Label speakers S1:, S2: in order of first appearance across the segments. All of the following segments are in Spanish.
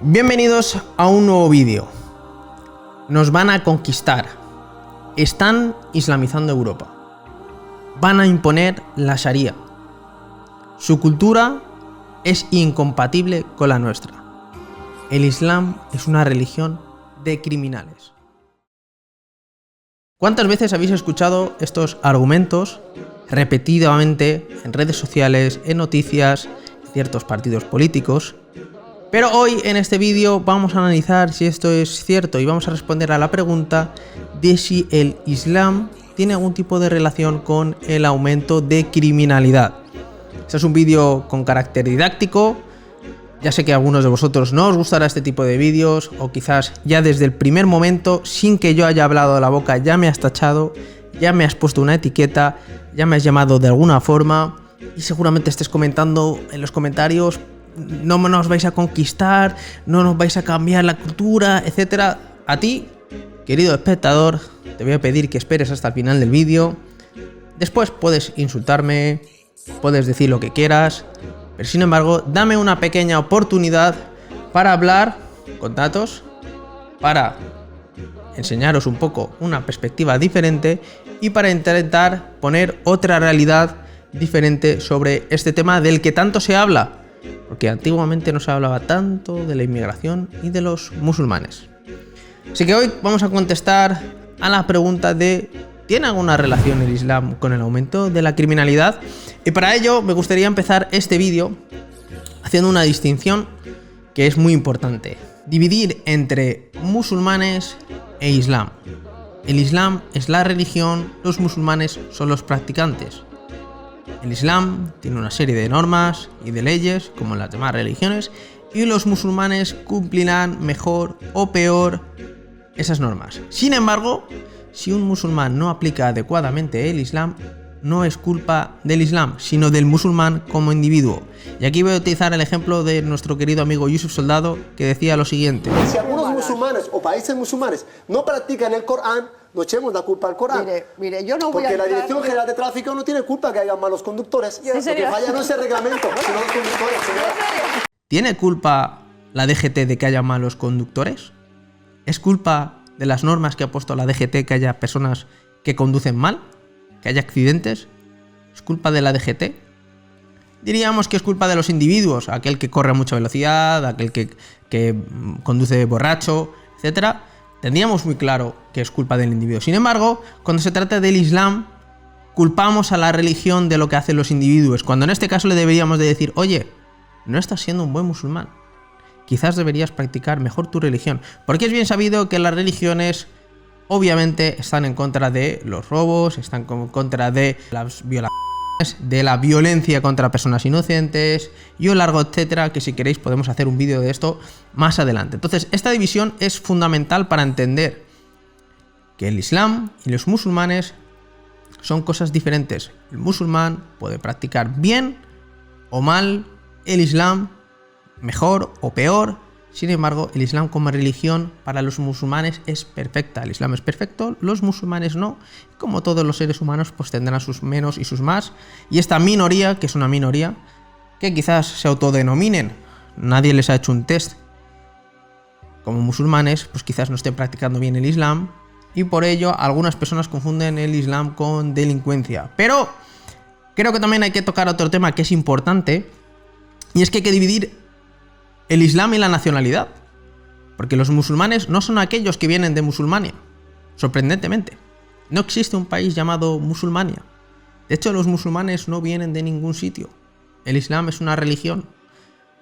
S1: Bienvenidos a un nuevo vídeo. Nos van a conquistar. Están islamizando Europa. Van a imponer la Sharia. Su cultura es incompatible con la nuestra. El Islam es una religión de criminales. ¿Cuántas veces habéis escuchado estos argumentos repetidamente en redes sociales, en noticias, en ciertos partidos políticos? Pero hoy en este vídeo vamos a analizar si esto es cierto y vamos a responder a la pregunta de si el Islam tiene algún tipo de relación con el aumento de criminalidad. Este es un vídeo con carácter didáctico. Ya sé que a algunos de vosotros no os gustará este tipo de vídeos, o quizás ya desde el primer momento, sin que yo haya hablado de la boca, ya me has tachado, ya me has puesto una etiqueta, ya me has llamado de alguna forma y seguramente estés comentando en los comentarios: no nos vais a conquistar, no nos vais a cambiar la cultura, etcétera. A ti, querido espectador, te voy a pedir que esperes hasta el final del vídeo. Después puedes insultarme, puedes decir lo que quieras, pero sin embargo, dame una pequeña oportunidad para hablar con datos, para enseñaros un poco una perspectiva diferente y para intentar poner otra realidad diferente sobre este tema del que tanto se habla. Porque antiguamente no se hablaba tanto de la inmigración y de los musulmanes. Así que hoy vamos a contestar a la pregunta de: ¿tiene alguna relación el Islam con el aumento de la criminalidad? Y para ello me gustaría empezar este vídeo haciendo una distinción que es muy importante. Dividir entre musulmanes e Islam. El Islam es la religión, los musulmanes son los practicantes. El Islam tiene una serie de normas y de leyes, como las demás religiones, y los musulmanes cumplirán mejor o peor esas normas. Sin embargo, si un musulmán no aplica adecuadamente el Islam, no es culpa del Islam, sino del musulmán como individuo. Y aquí voy a utilizar el ejemplo de nuestro querido amigo Yusuf Soldado, que decía lo siguiente:
S2: si algunos musulmanes o países musulmanes no practican el Corán, no echemos la culpa al Corán.
S3: Mire, yo no voy
S2: porque
S3: a
S2: la Dirección General de Tráfico no tiene culpa que haya malos conductores. Lo que falla no es el reglamento, sino los conductores, señora.
S1: ¿Tiene culpa la DGT de que haya malos conductores? ¿Es culpa de las normas que ha puesto la DGT que haya personas que conducen mal? ¿Que haya accidentes? ¿Es culpa de la DGT? Diríamos que es culpa de los individuos, aquel que corre a mucha velocidad, aquel que conduce borracho, etcétera. Tendríamos muy claro que es culpa del individuo. Sin embargo, cuando se trata del Islam, culpamos a la religión de lo que hacen los individuos, cuando en este caso le deberíamos de decir: oye, no estás siendo un buen musulmán, quizás deberías practicar mejor tu religión. Porque es bien sabido que las religiones obviamente están en contra de los robos, están en contra de las violaciones, de la violencia contra personas inocentes y un largo etcétera, que si queréis podemos hacer un vídeo de esto más adelante. Entonces, esta división es fundamental para entender que el Islam y los musulmanes son cosas diferentes. El musulmán puede practicar bien o mal el Islam, mejor o peor. Sin embargo, el Islam como religión para los musulmanes es perfecta. El Islam es perfecto, los musulmanes no. Como todos los seres humanos, pues tendrán sus menos y sus más. Y esta minoría, que es una minoría, que quizás se autodenominen, nadie les ha hecho un test como musulmanes, pues quizás no estén practicando bien el Islam. Y por ello, algunas personas confunden el Islam con delincuencia. Pero creo que también hay que tocar otro tema que es importante, y es que hay que dividir el Islam y la nacionalidad, porque los musulmanes no son aquellos que vienen de Musulmania. Sorprendentemente, no existe un país llamado Musulmania. De hecho, los musulmanes no vienen de ningún sitio. El Islam es una religión.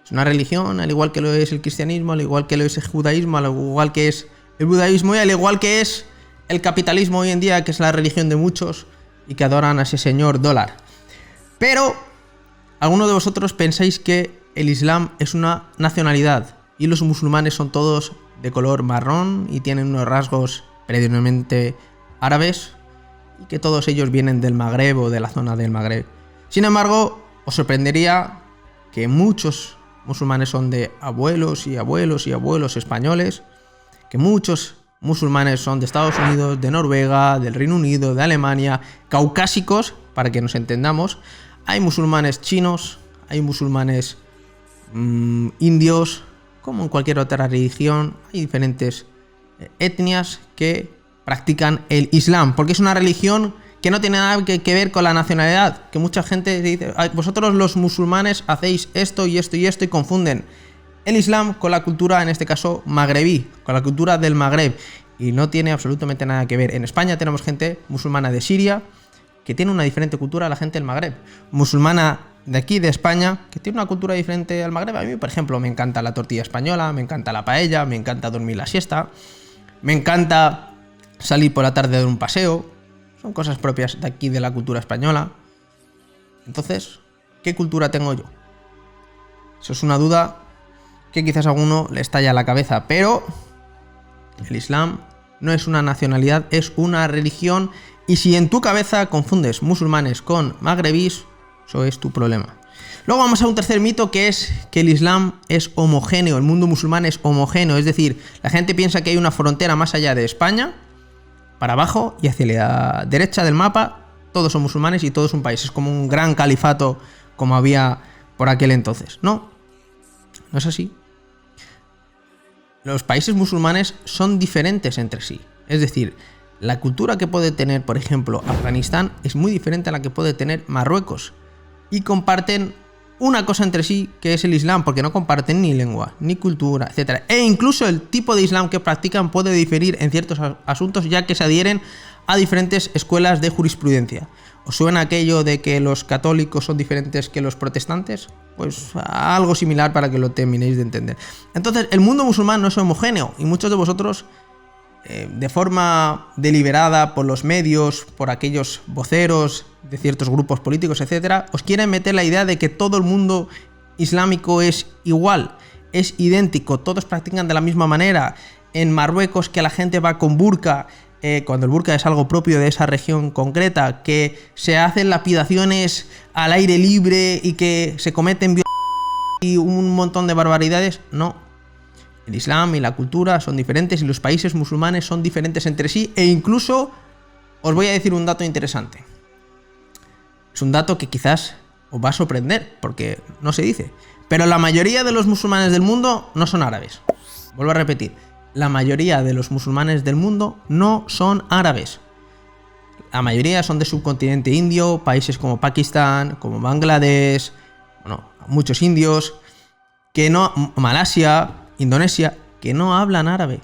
S1: Es una religión al igual que lo es el cristianismo, al igual que lo es el judaísmo, al igual que es el budaísmo y al igual que es el capitalismo hoy en día, que es la religión de muchos y que adoran a ese señor dólar. Pero algunos de vosotros pensáis que el Islam es una nacionalidad y los musulmanes son todos de color marrón y tienen unos rasgos predominantemente árabes y que todos ellos vienen del Magreb o de la zona del Magreb. Sin embargo, os sorprendería que muchos musulmanes son de abuelos y abuelos y abuelos españoles, que muchos musulmanes son de Estados Unidos, de Noruega, del Reino Unido, de Alemania, caucásicos, para que nos entendamos. Hay musulmanes chinos, hay musulmanes indios, como en cualquier otra religión, hay diferentes etnias que practican el Islam, porque es una religión que no tiene nada que ver con la nacionalidad, que mucha gente dice, vosotros los musulmanes hacéis esto y esto y esto, y confunden el Islam con la cultura, en este caso magrebí, con la cultura del Magreb, y no tiene absolutamente nada que ver. En España tenemos gente musulmana de Siria que tiene una diferente cultura a la gente del Magreb, musulmana de aquí, de España, que tiene una cultura diferente al Magreb. A mí, por ejemplo, me encanta la tortilla española, me encanta la paella, me encanta dormir la siesta, me encanta salir por la tarde a dar un paseo. Son cosas propias de aquí, de la cultura española. Entonces, ¿qué cultura tengo yo? Eso es una duda que quizás a alguno le estalla a la cabeza, pero el Islam no es una nacionalidad, es una religión, y si en tu cabeza confundes musulmanes con magrebís, eso es tu problema. Luego vamos a un tercer mito, que es que el Islam es homogéneo, el mundo musulmán es homogéneo, es decir, la gente piensa que hay una frontera más allá de España, para abajo, y hacia la derecha del mapa todos son musulmanes y todo es un país. Es como un gran califato como había por aquel entonces. No, no es así. Los países musulmanes son diferentes entre sí. Es decir, la cultura que puede tener, por ejemplo, Afganistán es muy diferente a la que puede tener Marruecos. Y comparten una cosa entre sí, que es el Islam, porque no comparten ni lengua, ni cultura, etc. E incluso el tipo de Islam que practican puede diferir en ciertos asuntos, ya que se adhieren a diferentes escuelas de jurisprudencia. ¿Os suena aquello de que los católicos son diferentes que los protestantes? Pues algo similar, para que lo terminéis de entender. Entonces, el mundo musulmán no es homogéneo, y muchos de vosotros, de forma deliberada por los medios, por aquellos voceros de ciertos grupos políticos, etcétera, os quieren meter la idea de que todo el mundo islámico es igual, es idéntico, todos practican de la misma manera. En Marruecos, que la gente va con burka, cuando el burka es algo propio de esa región concreta, que se hacen lapidaciones al aire libre y que se cometen y un montón de barbaridades. No. El Islam y la cultura son diferentes, y los países musulmanes son diferentes entre sí, e incluso os voy a decir un dato interesante. Es un dato que quizás os va a sorprender, porque no se dice, pero la mayoría de los musulmanes del mundo no son árabes. Vuelvo a repetir, la mayoría de los musulmanes del mundo no son árabes. La mayoría son de subcontinente indio, países como Pakistán, como Bangladesh, bueno, muchos indios, que no, Malasia, Indonesia, que no hablan árabe.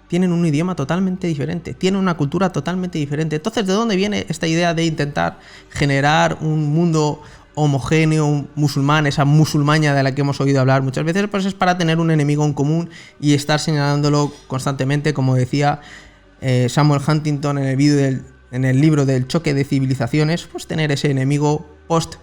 S1: Tienen un idioma totalmente diferente, tienen una cultura totalmente diferente. Entonces, ¿de dónde viene esta idea de intentar generar un mundo homogéneo, un musulmán, esa musulmaña de la que hemos oído hablar muchas veces? Pues es para tener un enemigo en común y estar señalándolo constantemente, como decía Samuel Huntington en el libro del choque de civilizaciones, pues tener ese enemigo post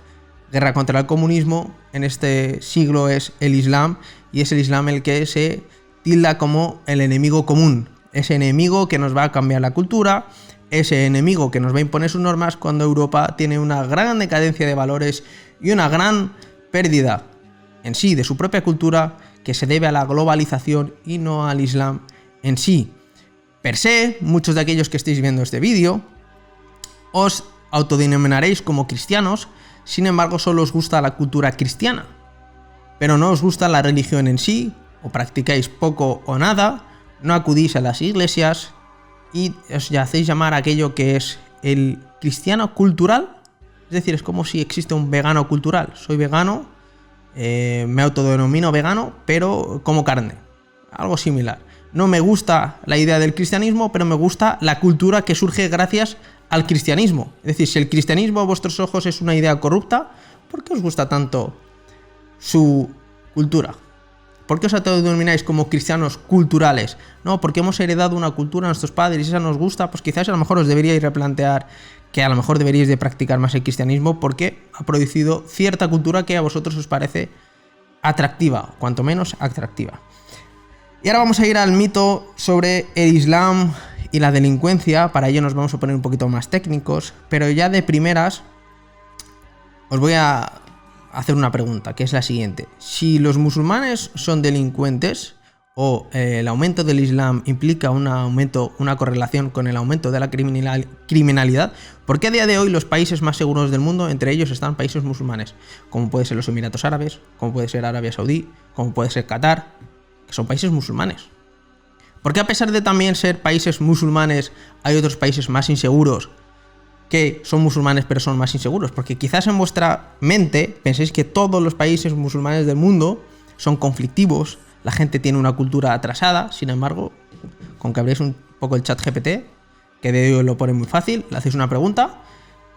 S1: guerra contra el comunismo. En este siglo es el Islam, y es el Islam el que se tilda como el enemigo común, ese enemigo que nos va a cambiar la cultura, ese enemigo que nos va a imponer sus normas, cuando Europa tiene una gran decadencia de valores y una gran pérdida en sí de su propia cultura, que se debe a la globalización y no al Islam en sí. Per se, muchos de aquellos que estéis viendo este vídeo os autodenominaréis como cristianos, sin embargo solo os gusta la cultura cristiana, pero no os gusta la religión en sí, o practicáis poco o nada, no acudís a las iglesias y os hacéis llamar aquello que es el cristiano cultural. Es decir, es como si existe un vegano cultural. Soy vegano, me autodenomino vegano, pero como carne. Algo similar. No me gusta la idea del cristianismo, pero me gusta la cultura que surge gracias al cristianismo. Es decir, si el cristianismo a vuestros ojos es una idea corrupta, ¿por qué os gusta tanto su cultura? ¿Por qué os autodenomináis como cristianos culturales? No, porque hemos heredado una cultura a nuestros padres y esa nos gusta. Pues quizás a lo mejor os deberíais replantear que a lo mejor deberíais de practicar más el cristianismo, porque ha producido cierta cultura que a vosotros os parece atractiva, cuanto menos atractiva. Y ahora vamos a ir al mito sobre el Islam y la delincuencia. Para ello nos vamos a poner un poquito más técnicos, pero ya de primeras os voy a hacer una pregunta, que es la siguiente. Si los musulmanes son delincuentes, o el aumento del Islam implica una correlación con el aumento de la criminalidad, ¿por qué a día de hoy los países más seguros del mundo, entre ellos están países musulmanes? Como puede ser los Emiratos Árabes, como puede ser Arabia Saudí, como puede ser Qatar, que que son países musulmanes. ¿Por qué a pesar de también ser países musulmanes hay otros países más inseguros que son musulmanes pero son más inseguros? Porque quizás en vuestra mente penséis que todos los países musulmanes del mundo son conflictivos, la gente tiene una cultura atrasada. Sin embargo, con que abréis un poco el ChatGPT, que de ello lo pone muy fácil, le hacéis una pregunta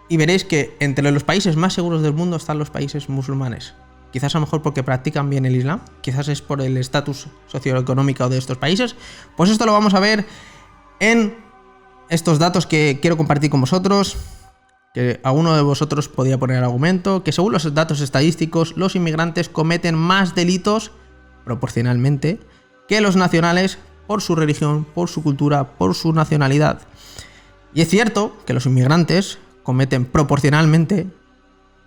S1: y veréis que entre los países más seguros del mundo están los países musulmanes. Quizás a lo mejor porque practican bien el Islam, quizás es por el estatus socioeconómico de estos países. Pues esto lo vamos a ver en estos datos que quiero compartir con vosotros, que alguno de vosotros podría poner argumento, que según los datos estadísticos, los inmigrantes cometen más delitos proporcionalmente que los nacionales por su religión, por su cultura, por su nacionalidad. Y es cierto que los inmigrantes cometen proporcionalmente,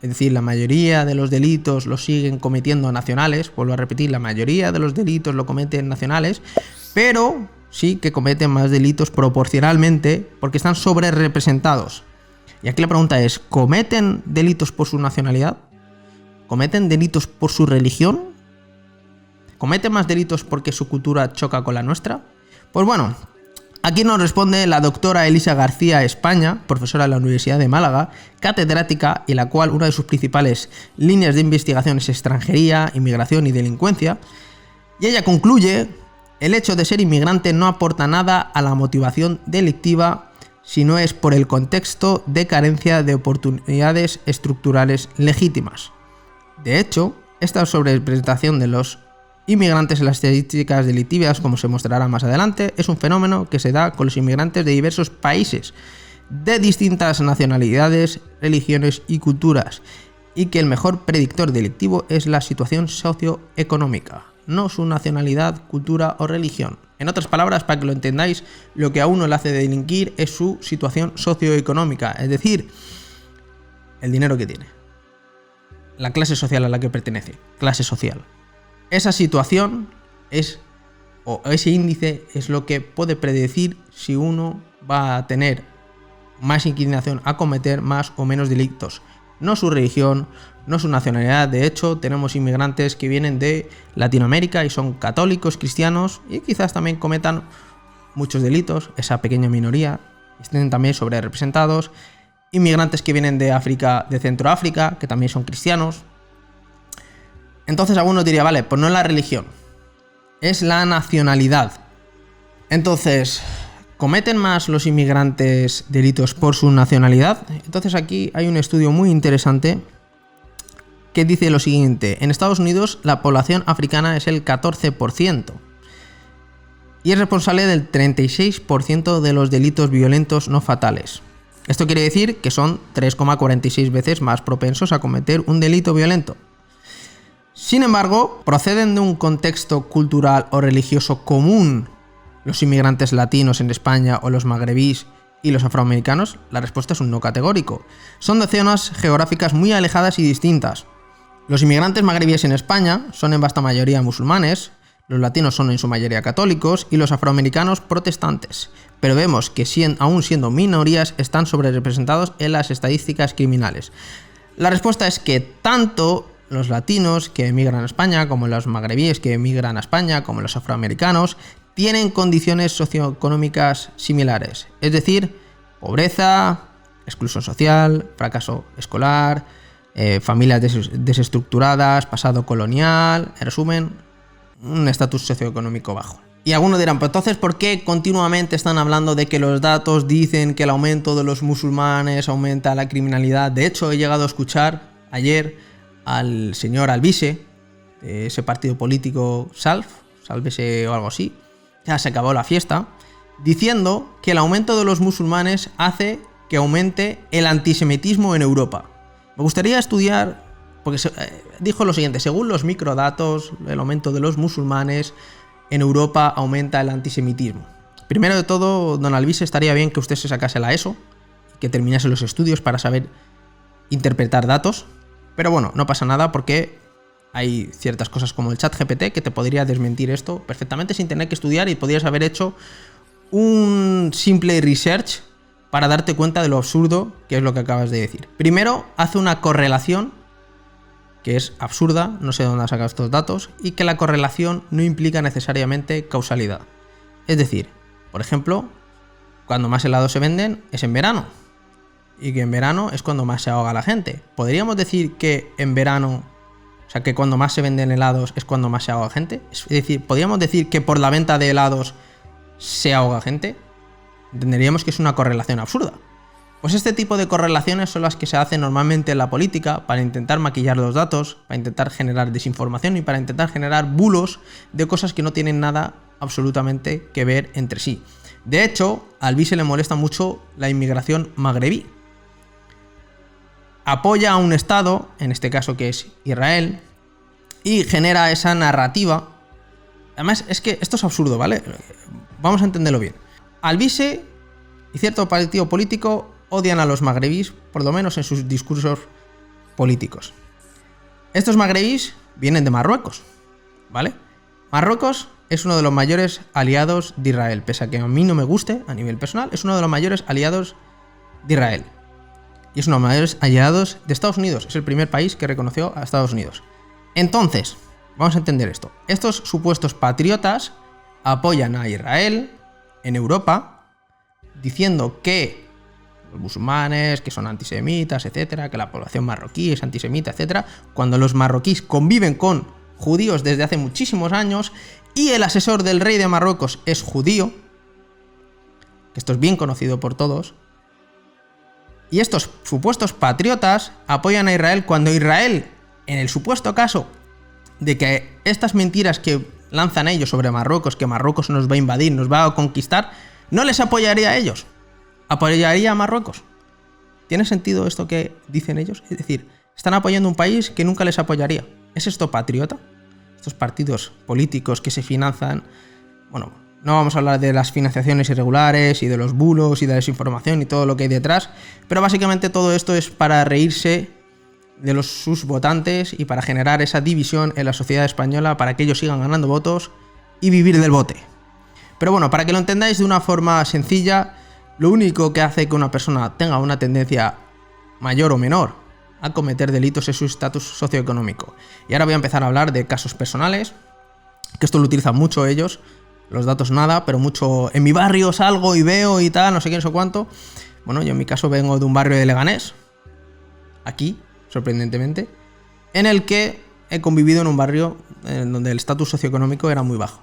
S1: es decir, la mayoría de los delitos los siguen cometiendo nacionales, vuelvo a repetir, la mayoría de los delitos lo cometen nacionales, pero sí que cometen más delitos proporcionalmente porque están sobrerepresentados. Y aquí la pregunta es, ¿cometen delitos por su nacionalidad? ¿Cometen delitos por su religión? ¿Cometen más delitos porque su cultura choca con la nuestra? Pues bueno, aquí nos responde la doctora Elisa García España, profesora de la Universidad de Málaga, catedrática, y la cual una de sus principales líneas de investigación es extranjería, inmigración y delincuencia. Y ella concluye: el hecho de ser inmigrante no aporta nada a la motivación delictiva si no es por el contexto de carencia de oportunidades estructurales legítimas. De hecho, esta sobrerepresentación de los inmigrantes en las estadísticas delictivas, como se mostrará más adelante, es un fenómeno que se da con los inmigrantes de diversos países, de distintas nacionalidades, religiones y culturas, y que el mejor predictor delictivo es la situación socioeconómica, no su nacionalidad, cultura o religión. En otras palabras, para que lo entendáis, lo que a uno le hace delinquir es su situación socioeconómica, es decir, el dinero que tiene, la clase social a la que pertenece, clase social. Esa situación o ese índice es lo que puede predecir si uno va a tener más inclinación a cometer más o menos delitos. No su religión, no su nacionalidad. De hecho, tenemos inmigrantes que vienen de Latinoamérica y son católicos, cristianos, y quizás también cometan muchos delitos, esa pequeña minoría, estén también sobre representados. Inmigrantes que vienen de África, de Centroáfrica, que también son cristianos. Entonces alguno diría, vale, pues no es la religión, es la nacionalidad. Entonces, ¿cometen más los inmigrantes delitos por su nacionalidad? Entonces aquí hay un estudio muy interesante que dice lo siguiente: en Estados Unidos la población africana es el 14% y es responsable del 36% de los delitos violentos no fatales. Esto quiere decir que son 3,46 veces más propensos a cometer un delito violento. Sin embargo, ¿proceden de un contexto cultural o religioso común los inmigrantes latinos en España o los magrebíes y los afroamericanos? La respuesta es un no categórico. Son de zonas geográficas muy alejadas y distintas. Los inmigrantes magrebíes en España son en vasta mayoría musulmanes, los latinos son en su mayoría católicos y los afroamericanos protestantes. Pero vemos que aún siendo minorías están sobrerepresentados en las estadísticas criminales. La respuesta es que tanto los latinos que emigran a España, como los magrebíes que emigran a España, como los afroamericanos, tienen condiciones socioeconómicas similares, es decir, pobreza, exclusión social, fracaso escolar, familias desestructuradas, pasado colonial, en resumen, un estatus socioeconómico bajo. Y algunos dirán, pues entonces, ¿por qué continuamente están hablando de que los datos dicen que el aumento de los musulmanes aumenta la criminalidad? De hecho, he llegado a escuchar ayer al señor Alvise, de ese partido político Sálvese o algo así, ya se acabó la fiesta, diciendo que el aumento de los musulmanes hace que aumente el antisemitismo en Europa. Me gustaría estudiar, porque dijo lo siguiente: según los microdatos, el aumento de los musulmanes en Europa aumenta el antisemitismo. Primero de todo, don Alvise, estaría bien que usted se sacase la ESO, que terminase los estudios para saber interpretar datos. Pero bueno, no pasa nada porque hay ciertas cosas como el ChatGPT que te podría desmentir esto perfectamente sin tener que estudiar, y podrías haber hecho un simple research para darte cuenta de lo absurdo que es lo que acabas de decir. Primero, hace una correlación que es absurda, no sé de dónde ha sacado estos datos, y que la correlación no implica necesariamente causalidad. Es decir, por ejemplo, cuando más helados se venden es en verano, y que en verano es cuando más se ahoga la gente. ¿Podríamos decir que en verano, o sea, que cuando más se venden helados es cuando más se ahoga gente? Es decir, ¿podríamos decir que por la venta de helados se ahoga gente? Entenderíamos que es una correlación absurda. Pues este tipo de correlaciones son las que se hacen normalmente en la política para intentar maquillar los datos, para intentar generar desinformación y para intentar generar bulos de cosas que no tienen nada absolutamente que ver entre sí. De hecho, a Alvise le molesta mucho la inmigración magrebí. Apoya a un Estado, en este caso que es Israel, y genera esa narrativa. Además, es que esto es absurdo, ¿vale? Vamos a entenderlo bien. Alvise y cierto partido político odian a los magrebíes, por lo menos en sus discursos políticos. Estos magrebíes vienen de Marruecos, ¿vale? Marruecos es uno de los mayores aliados de Israel, pese a que a mí no me guste a nivel personal, es uno de los mayores aliados de Israel. Y es uno de los mayores aliados de Estados Unidos, es el primer país que reconoció a Estados Unidos. Entonces, vamos a entender esto. Estos supuestos patriotas apoyan a Israel en Europa, diciendo que los musulmanes, que son antisemitas, etcétera, que la población marroquí es antisemita, etcétera, cuando los marroquíes conviven con judíos desde hace muchísimos años y el asesor del rey de Marruecos es judío, que esto es bien conocido por todos, y estos supuestos patriotas apoyan a Israel cuando Israel, en el supuesto caso de que estas mentiras que lanzan ellos sobre Marruecos, que Marruecos nos va a invadir, nos va a conquistar, no les apoyaría a ellos, apoyaría a Marruecos. ¿Tiene sentido esto que dicen ellos? Es decir, están apoyando un país que nunca les apoyaría. ¿Es esto patriota? Estos partidos políticos que se financian, bueno, no vamos a hablar de las financiaciones irregulares y de los bulos y de la desinformación y todo lo que hay detrás, pero básicamente todo esto es para reírse de sus votantes y para generar esa división en la sociedad española para que ellos sigan ganando votos y vivir del bote. Pero bueno, para que lo entendáis de una forma sencilla, lo único que hace que una persona tenga una tendencia mayor o menor a cometer delitos es su estatus socioeconómico. Y ahora voy a empezar a hablar de casos personales, que esto lo utilizan mucho ellos, los datos nada, pero mucho en mi barrio salgo y veo y tal, no sé qué, no sé cuánto. Bueno, yo en mi caso vengo de un barrio de Leganés, aquí, sorprendentemente, en el que he convivido en un barrio en donde el estatus socioeconómico era muy bajo.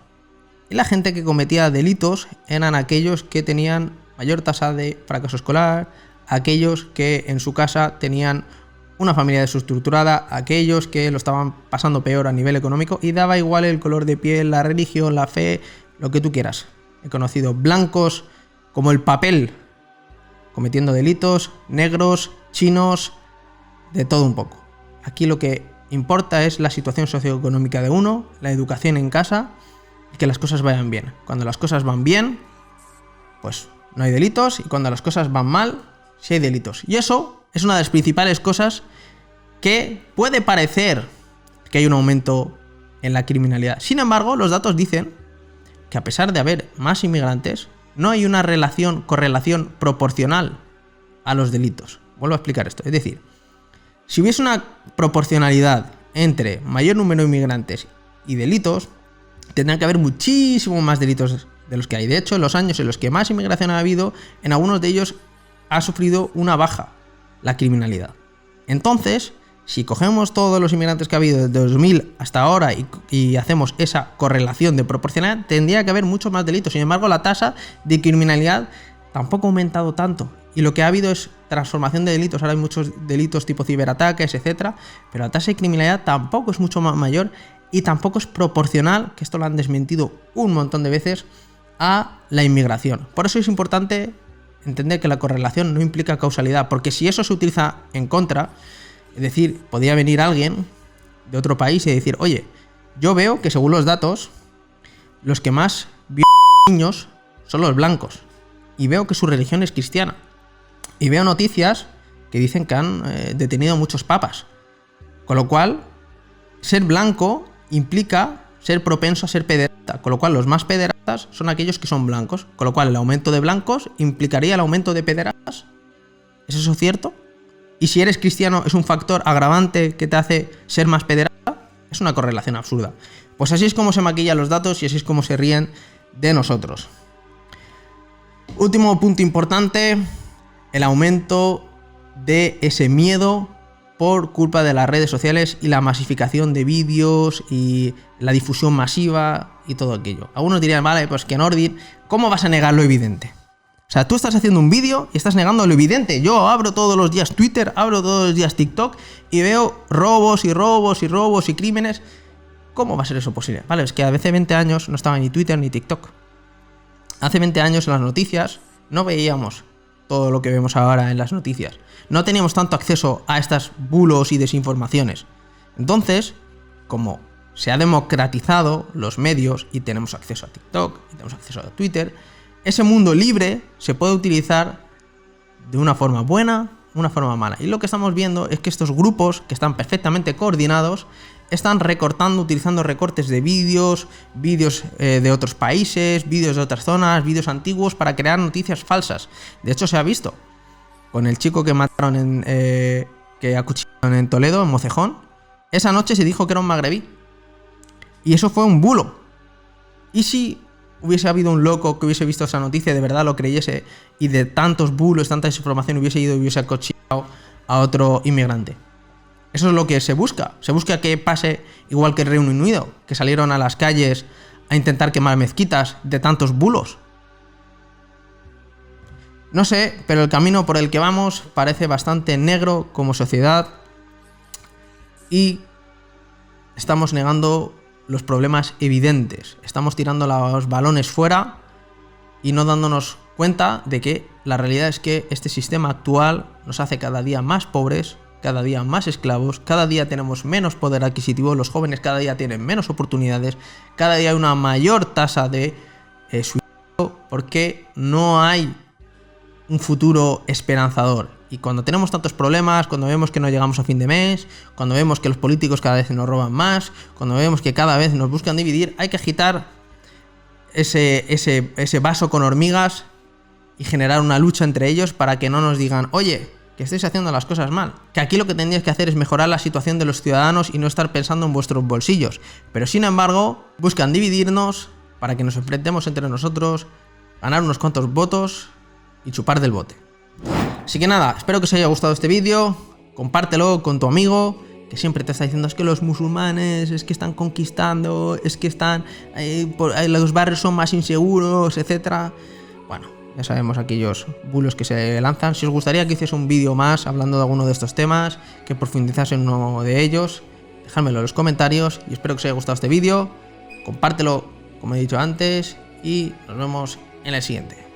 S1: Y la gente que cometía delitos eran aquellos que tenían mayor tasa de fracaso escolar, aquellos que en su casa tenían una familia desestructurada, aquellos que lo estaban pasando peor a nivel económico y daba igual el color de piel, la religión, la fe, lo que tú quieras. He conocido blancos como el papel cometiendo delitos, negros, chinos, de todo un poco. Aquí lo que importa es la situación socioeconómica de uno, la educación en casa y que las cosas vayan bien. Cuando las cosas van bien, pues no hay delitos, y cuando las cosas van mal, sí hay delitos. Y eso es una de las principales cosas que puede parecer que hay un aumento en la criminalidad. Sin embargo, los datos dicen que a pesar de haber más inmigrantes, no hay una correlación proporcional a los delitos. Vuelvo a explicar esto. Es decir, si hubiese una proporcionalidad entre mayor número de inmigrantes y delitos, tendrían que haber muchísimo más delitos de los que hay. De hecho, en los años en los que más inmigración ha habido, en algunos de ellos ha sufrido una baja la criminalidad. Entonces, si cogemos todos los inmigrantes que ha habido desde 2000 hasta ahora y hacemos esa correlación de proporcionalidad, tendría que haber muchos más delitos. Sin embargo, la tasa de criminalidad tampoco ha aumentado tanto. Y lo que ha habido es transformación de delitos. Ahora hay muchos delitos tipo ciberataques, etcétera, pero la tasa de criminalidad tampoco es mucho más mayor y tampoco es proporcional, que esto lo han desmentido un montón de veces, a la inmigración. Por eso es importante entender que la correlación no implica causalidad, porque si eso se utiliza en contra, es decir, podría venir alguien de otro país y decir, oye, yo veo que según los datos, los que más niños son los blancos, y veo que su religión es cristiana, y veo noticias que dicen que han detenido muchos papas, con lo cual, ser blanco implica ser propenso a ser pederasta, con lo cual los más pederastas son aquellos que son blancos, con lo cual el aumento de blancos implicaría el aumento de pederastas. ¿Es eso cierto? y si eres cristiano es un factor agravante que te hace ser más pederasta, es una correlación absurda. Pues así es como se maquillan los datos y así es como se ríen de nosotros. Último punto importante, el aumento de ese miedo por culpa de las redes sociales y la masificación de vídeos y la difusión masiva y todo aquello. Algunos dirían, vale, pues que Nordi, ¿cómo vas a negar lo evidente? O sea, tú estás haciendo un vídeo y estás negando lo evidente. Yo abro todos los días Twitter, abro todos los días TikTok y veo robos y robos y robos y crímenes. ¿Cómo va a ser eso posible? Vale, es que hace 20 años no estaba ni Twitter ni TikTok. Hace 20 años en las noticias no veíamos todo lo que vemos ahora en las noticias. No teníamos tanto acceso a estas bulos y desinformaciones. Entonces, como se ha democratizado los medios y tenemos acceso a TikTok y tenemos acceso a Twitter, ese mundo libre se puede utilizar de una forma buena, una forma mala. Y lo que estamos viendo es que estos grupos, que están perfectamente coordinados, están recortando, utilizando recortes de vídeos de otros países, vídeos de otras zonas, vídeos antiguos para crear noticias falsas. De hecho, se ha visto con el chico que mataron que acuchillaron en Toledo, en Mocejón. Esa noche se dijo que era un magrebí. Y eso fue un bulo. ¿Y si hubiese habido un loco que hubiese visto esa noticia y de verdad lo creyese y de tantos bulos, tanta desinformación hubiese ido y hubiese acuchillado a otro inmigrante? Eso es lo que se busca. Se busca que pase igual que el Reino Unido, que salieron a las calles a intentar quemar mezquitas de tantos bulos. No sé, pero el camino por el que vamos parece bastante negro como sociedad y estamos negando los problemas evidentes. Estamos tirando los balones fuera y no dándonos cuenta de que la realidad es que este sistema actual nos hace cada día más pobres, cada día más esclavos, cada día tenemos menos poder adquisitivo, los jóvenes cada día tienen menos oportunidades, cada día hay una mayor tasa de suicidio porque no hay un futuro esperanzador. Y cuando tenemos tantos problemas, cuando vemos que no llegamos a fin de mes, cuando vemos que los políticos cada vez nos roban más, cuando vemos que cada vez nos buscan dividir, hay que agitar ese vaso con hormigas y generar una lucha entre ellos para que no nos digan, oye, que estáis haciendo las cosas mal, que aquí lo que tendríais que hacer es mejorar la situación de los ciudadanos y no estar pensando en vuestros bolsillos. Pero sin embargo, buscan dividirnos para que nos enfrentemos entre nosotros, ganar unos cuantos votos y chupar del bote. Así que nada, espero que os haya gustado este vídeo, compártelo con tu amigo que siempre te está diciendo es que los musulmanes es que están conquistando, es que están los barrios son más inseguros, etcétera. Bueno, ya sabemos aquellos bulos que se lanzan. Si os gustaría que hiciese un vídeo más hablando de alguno de estos temas, que profundizase en uno de ellos, dejádmelo en los comentarios y espero que os haya gustado este vídeo, compártelo como he dicho antes y nos vemos en el siguiente.